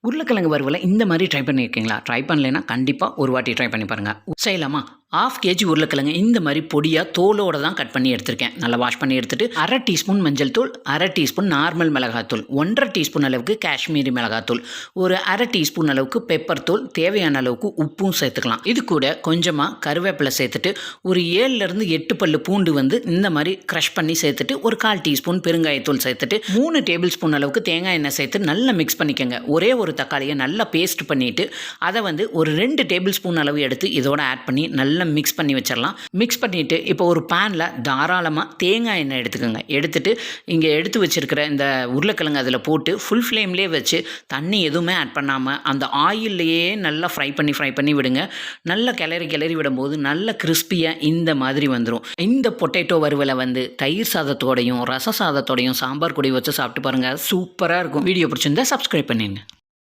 உருளைக்கிழங்கு வறுவலை இந்த மாதிரி ட்ரை பண்ணியிருக்கீங்களா? ட்ரை பண்ணலைன்னா கண்டிப்பாக ஒரு வாட்டி ட்ரை பண்ணி பாருங்கள். செய்யலாமா? 1/2 kg உருளைக்கிழங்கு இந்த மாதிரி பொடியாக தோலோடு தான் கட் பண்ணி எடுத்திருக்கேன். நல்லா வாஷ் பண்ணி எடுத்துகிட்டு 1/2 டீஸ்பூன் மஞ்சள் தூள், 1/2 டீஸ்பூன் நார்மல் மிளகாத்தூள், 1/2 டீஸ்பூன் அளவுக்கு காஷ்மீரி மிளகாத்தூள், ஒரு 1/2 டீஸ்பூன் அளவுக்கு பெப்பர் தூள், தேவையான அளவுக்கு உப்பும் சேர்த்துக்கலாம். இது கூட கொஞ்சமாக கருவேப்பிலை சேர்த்துட்டு ஒரு 7லேருந்து 8 பல்லு பூண்டு இந்த மாதிரி க்ரஷ் பண்ணி சேர்த்துட்டு ஒரு 1/4 டீஸ்பூன் பெருங்காயத்தூள் சேர்த்துட்டு 3 டேபிள் ஸ்பூன் அளவுக்கு தேங்காய் எண்ணெய் சேர்த்து நல்லா மிக்ஸ் பண்ணிக்கோங்க. ஒரே ஒரு தக்காளியை நல்லா பேஸ்ட் பண்ணிவிட்டு அதை ஒரு 2 டேபிள் ஸ்பூன் அளவு எடுத்து இதோட ஆட் பண்ணி நல்லா மிக்ஸ் பண்ணி வச்சிடலாம். மிக்ஸ் பண்ணிவிட்டு இப்போ ஒரு பேனில் தாராளமாக தேங்காய் எண்ணெய் எடுத்துக்கோங்க. எடுத்துகிட்டு இங்கே எடுத்து வச்சுருக்கிற இந்த உருளைக்கிழங்கு அதில் போட்டு ஃபுல் ஃப்ளேம்லேயே வச்சு தண்ணி எதுவுமே ஆட் பண்ணாமல் அந்த ஆயில்லையே நல்லா ஃப்ரை பண்ணி விடுங்க. நல்லா கிளறி விடும்போது நல்ல கிறிஸ்பியாக இந்த மாதிரி வந்துடும். இந்த பொட்டேட்டோ வறுவலை தயிர் சாதத்தோடையும் ரச சாதத்தோடையும் சாம்பார் கூடயும் வச்சு சாப்பிட்டு பாருங்கள். சூப்பராக இருக்கும். வீடியோ பிடிச்சிருந்தா சப்ஸ்கிரைப் பண்ணிடுங்க.